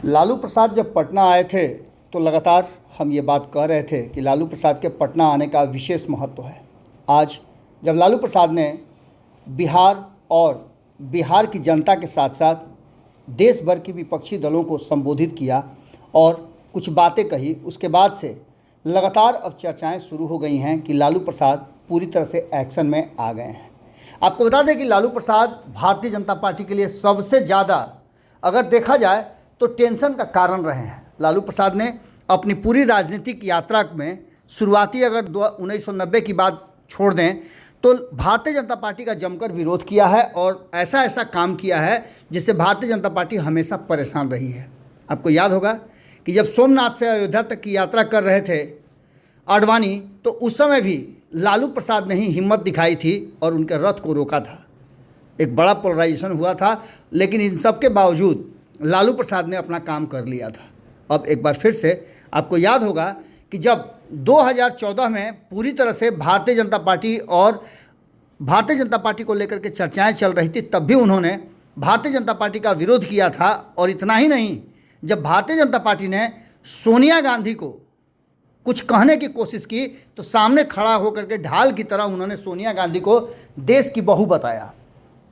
लालू प्रसाद जब पटना आए थे तो लगातार हम ये बात कह रहे थे कि लालू प्रसाद के पटना आने का विशेष महत्व है। आज जब लालू प्रसाद ने बिहार और बिहार की जनता के साथ साथ देश भर की विपक्षी दलों को संबोधित किया और कुछ बातें कही, उसके बाद से लगातार अब चर्चाएं शुरू हो गई हैं कि लालू प्रसाद पूरी तरह से एक्शन में आ गए हैं। आपको बता दें कि लालू प्रसाद भारतीय जनता पार्टी के लिए सबसे ज़्यादा अगर देखा जाए तो टेंशन का कारण रहे हैं। लालू प्रसाद ने अपनी पूरी राजनीतिक यात्रा में शुरुआती अगर 1990 की बात छोड़ दें तो भारतीय जनता पार्टी का जमकर विरोध किया है और ऐसा काम किया है जिससे भारतीय जनता पार्टी हमेशा परेशान रही है। आपको याद होगा कि जब सोमनाथ से अयोध्या तक की यात्रा कर रहे थे आडवाणी, तो उस समय भी लालू प्रसाद ने ही हिम्मत दिखाई थी और उनके रथ को रोका था। एक बड़ा पोलराइजेशन हुआ था, लेकिन इन सब के बावजूद लालू प्रसाद ने अपना काम कर लिया था। अब एक बार फिर से आपको याद होगा कि जब 2014 में पूरी तरह से भारतीय जनता पार्टी को लेकर के चर्चाएं चल रही थी, तब भी उन्होंने भारतीय जनता पार्टी का विरोध किया था। और इतना ही नहीं, जब भारतीय जनता पार्टी ने सोनिया गांधी को कुछ कहने की कोशिश की तो सामने खड़ा होकर के ढाल की तरह उन्होंने सोनिया गांधी को देश की बहू बताया।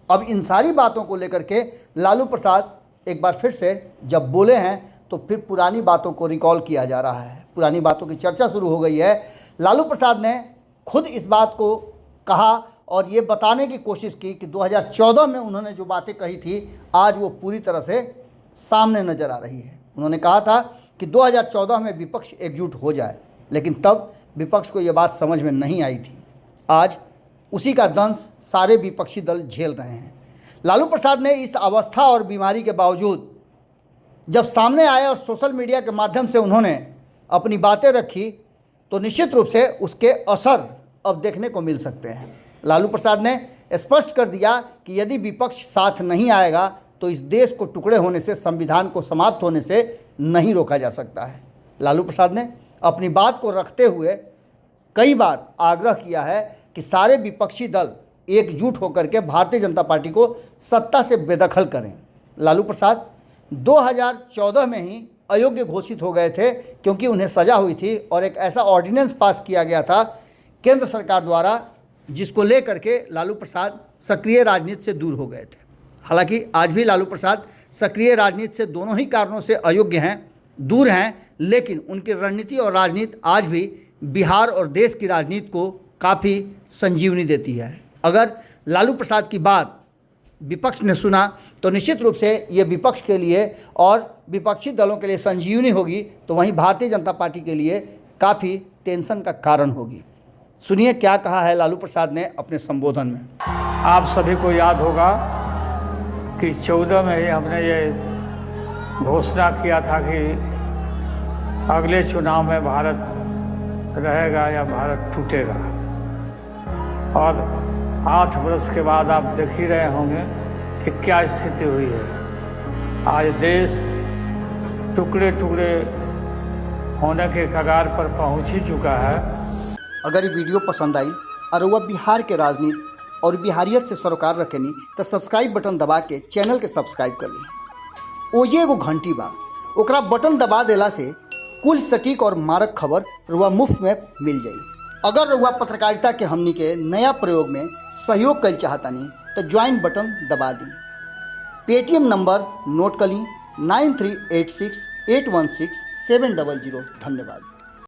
अब इन सारी बातों को लेकर के लालू प्रसाद एक बार फिर से जब बोले हैं तो फिर पुरानी बातों को रिकॉल किया जा रहा है, पुरानी बातों की चर्चा शुरू हो गई है। लालू प्रसाद ने खुद इस बात को कहा और ये बताने की कोशिश की कि 2014 में उन्होंने जो बातें कही थी आज वो पूरी तरह से सामने नज़र आ रही है। उन्होंने कहा था कि 2014 में विपक्ष एकजुट हो जाए, लेकिन तब विपक्ष को ये बात समझ में नहीं आई थी। आज उसी का दंश सारे विपक्षी दल झेल रहे हैं। लालू प्रसाद ने इस अवस्था और बीमारी के बावजूद जब सामने आए और सोशल मीडिया के माध्यम से उन्होंने अपनी बातें रखी तो निश्चित रूप से उसके असर अब देखने को मिल सकते हैं। लालू प्रसाद ने स्पष्ट कर दिया कि यदि विपक्ष साथ नहीं आएगा तो इस देश को टुकड़े होने से, संविधान को समाप्त होने से नहीं रोका जा सकता है। लालू प्रसाद ने अपनी बात को रखते हुए कई बार आग्रह किया है कि सारे विपक्षी दल एकजुट होकर के भारतीय जनता पार्टी को सत्ता से बेदखल करें। लालू प्रसाद 2014 में ही अयोग्य घोषित हो गए थे क्योंकि उन्हें सजा हुई थी और एक ऐसा ऑर्डिनेंस पास किया गया था केंद्र सरकार द्वारा जिसको लेकर के लालू प्रसाद सक्रिय राजनीति से दूर हो गए थे। हालांकि आज भी लालू प्रसाद सक्रिय राजनीति से दोनों ही कारणों से अयोग्य हैं, दूर हैं, लेकिन उनकी रणनीति और राजनीति आज भी बिहार और देश की राजनीति को काफ़ी संजीवनी देती है। अगर लालू प्रसाद की बात विपक्ष ने सुना तो निश्चित रूप से ये विपक्ष के लिए और विपक्षी दलों के लिए संजीवनी होगी, तो वहीं भारतीय जनता पार्टी के लिए काफ़ी टेंशन का कारण होगी। सुनिए क्या कहा है लालू प्रसाद ने अपने संबोधन में। आप सभी को याद होगा कि 14 में ही हमने ये घोषणा किया था कि अगले चुनाव में भारत रहेगा या भारत टूटेगा। और 8 वर्ष के बाद आप देख ही रहे होंगे कि क्या स्थिति हुई है। आज देश टुकड़े टुकड़े होने के कगार पर पहुंच ही चुका है। अगर ये वीडियो पसंद आई और वह बिहार के राजनीति और बिहारियत से सरोकार रखेनी तो सब्सक्राइब बटन दबा के चैनल के सब्सक्राइब कर ली। ओजे एगो घंटी बा, ओकरा बटन दबा देला से कुल सटीक और मारक खबर रुआ मुफ्त में मिल जाई। अगर रुआ पत्रकारिता के हमनी के नया प्रयोग में सहयोग कर चाहतानी तो ज्वाइन बटन दबा दी। पेटीएम नंबर नोट कर ली 9386816700। धन्यवाद।